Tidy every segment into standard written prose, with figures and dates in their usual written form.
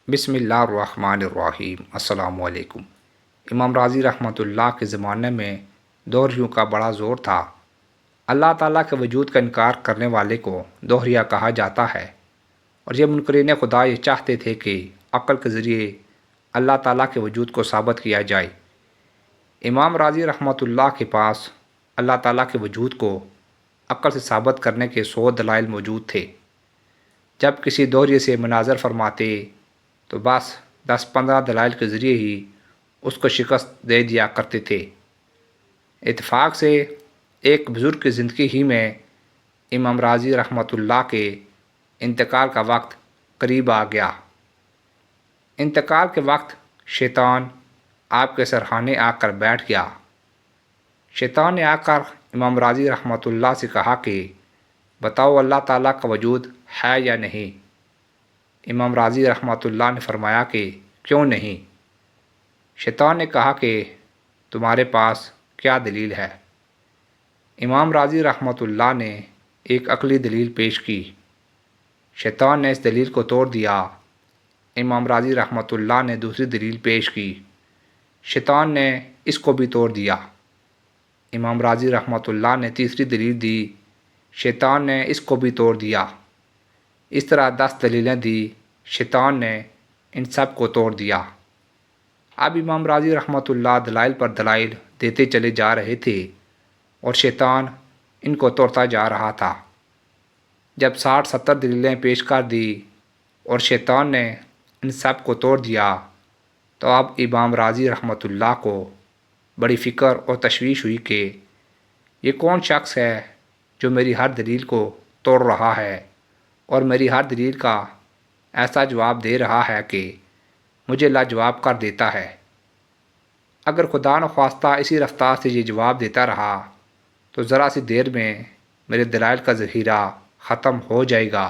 بسم اللہ الرحمن الرحیم۔ السلام علیکم۔ امام راضی رحمۃ اللہ کے زمانے میں دوہریوں کا بڑا زور تھا۔ اللہ تعالیٰ کے وجود کا انکار کرنے والے کو دوہریا کہا جاتا ہے، اور یہ منکرین خدا یہ چاہتے تھے کہ عقل کے ذریعے اللہ تعالیٰ کے وجود کو ثابت کیا جائے۔ امام راضی رحمۃ اللہ کے پاس اللہ تعالیٰ کے وجود کو عقل سے ثابت کرنے کے 100 دلائل موجود تھے۔ جب کسی دوہریے سے مناظر فرماتے تو بس 10-15 دلائل کے ذریعے ہی اس کو شکست دے دیا کرتے تھے۔ اتفاق سے ایک بزرگ کی زندگی ہی میں امام راضی رحمۃ اللہ کے انتقال کا وقت قریب آ گیا۔ انتقال کے وقت شیطان آپ کے سرہانے آ کر بیٹھ گیا۔ شیطان نے آ کر امام راضی رحمۃ اللہ سے کہا کہ بتاؤ اللہ تعالیٰ کا وجود ہے یا نہیں؟ امام راضی رحمۃ اللہ نے فرمایا کہ کیوں نہیں؟ شیطان نے کہا کہ تمہارے پاس کیا دلیل ہے؟ امام راضی رحمۃ اللہ نے ایک عقلی دلیل پیش کی۔ شیطان نے اس دلیل کو توڑ دیا۔ امام راضی رحمۃ اللہ نے دوسری دلیل پیش کی۔ شیطان نے اس کو بھی توڑ دیا۔ امام راضی رحمۃ اللہ نے تیسری دلیل دی۔ شیطان نے اس کو بھی توڑ دیا۔ اس طرح 10 دلیلیں دی۔ شیطان نے ان سب کو توڑ دیا۔ اب امام راضی رحمۃ اللہ دلائل پر دلائل دیتے چلے جا رہے تھے اور شیطان ان کو توڑتا جا رہا تھا۔ جب 60-70 دلیلیں پیش کر دی اور شیطان نے ان سب کو توڑ دیا تو اب امام راضی رحمۃ اللہ کو بڑی فکر اور تشویش ہوئی کہ یہ کون شخص ہے جو میری ہر دلیل کو توڑ رہا ہے اور میری ہر دلیل کا ایسا جواب دے رہا ہے کہ مجھے لاجواب کر دیتا ہے۔ اگر خدا نخواستہ اسی رفتار سے یہ جواب دیتا رہا تو ذرا سی دیر میں میرے دلائل کا ذخیرہ ختم ہو جائے گا۔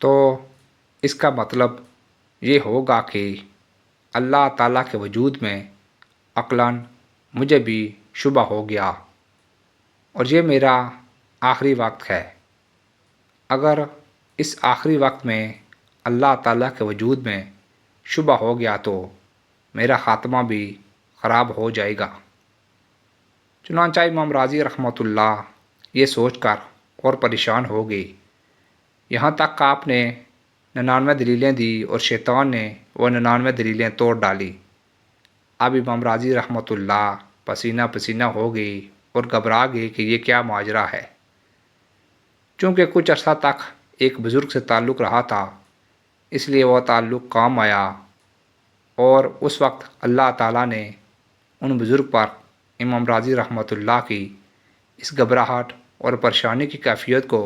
تو اس کا مطلب یہ ہوگا کہ اللہ تعالیٰ کے وجود میں عقلاً مجھے بھی شبہ ہو گیا اور یہ میرا آخری وقت ہے۔ اگر اس آخری وقت میں اللہ تعالیٰ کے وجود میں شبہ ہو گیا تو میرا خاتمہ بھی خراب ہو جائے گا۔ چنانچہ امام راضی رحمۃ اللہ یہ سوچ کر اور پریشان ہو گئے۔ یہاں تک کہ آپ نے 99 دلیلیں دی اور شیطان نے وہ 99 دلیلیں توڑ ڈالی۔ اب امام راضی رحمۃ اللہ پسینہ پسینہ ہو گئے اور گھبرا گئے کہ یہ کیا ماجرا ہے۔ چونکہ کچھ عرصہ تک ایک بزرگ سے تعلق رہا تھا، اس لیے وہ تعلق کام آیا، اور اس وقت اللہ تعالیٰ نے ان بزرگ پر امام راضی رحمۃ اللہ کی اس گھبراہٹ اور پریشانی کی کیفیت کو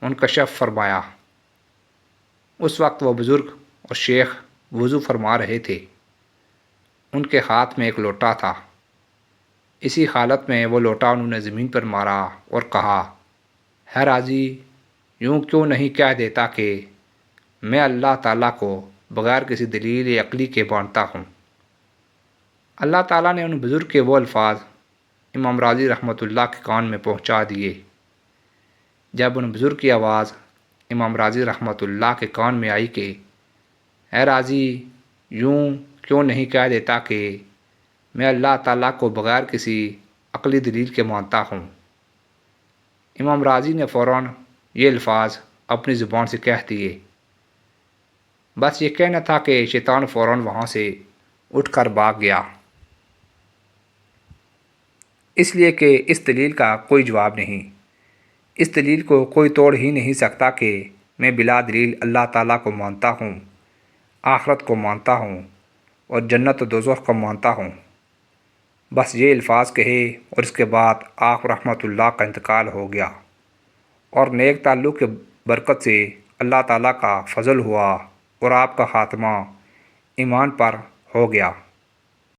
منکشف فرمایا۔ اس وقت وہ بزرگ اور شیخ وضو فرما رہے تھے۔ ان کے ہاتھ میں ایک لوٹا تھا۔ اسی حالت میں وہ لوٹا انہوں نے زمین پر مارا اور کہا، ہے راضی، یوں کیوں نہیں کہہ دیتا کہ میں اللہ تعالیٰ کو بغیر کسی دلیل عقلی کے مانتا ہوں؟ اللہ تعالیٰ نے ان بزرگ کے وہ الفاظ امام راضی رحمۃ اللہ کے کان میں پہنچا دیے۔ جب ان بزرگ کی آواز امام راضی رحمۃ اللہ کے کان میں آئی کہ اے راضی، یوں کیوں نہیں کہہ دیتا کہ میں اللہ تعالیٰ کو بغیر کسی عقلی دلیل کے مانتا ہوں، امام راضی نے فوراً یہ الفاظ اپنی زبان سے کہہ دیے۔ بس یہ کہنا تھا کہ شیطان فوراً وہاں سے اٹھ کر بھاگ گیا، اس لیے کہ اس دلیل کا کوئی جواب نہیں۔ اس دلیل کو کوئی توڑ ہی نہیں سکتا کہ میں بلا دلیل اللہ تعالیٰ کو مانتا ہوں، آخرت کو مانتا ہوں اور جنت و دوزخ کو مانتا ہوں۔ بس یہ الفاظ کہے اور اس کے بعد آپ رحمۃ اللہ کا انتقال ہو گیا، اور نیک تعلق کے برکت سے اللہ تعالیٰ کا فضل ہوا اور آپ کا خاتمہ ایمان پر ہو گیا۔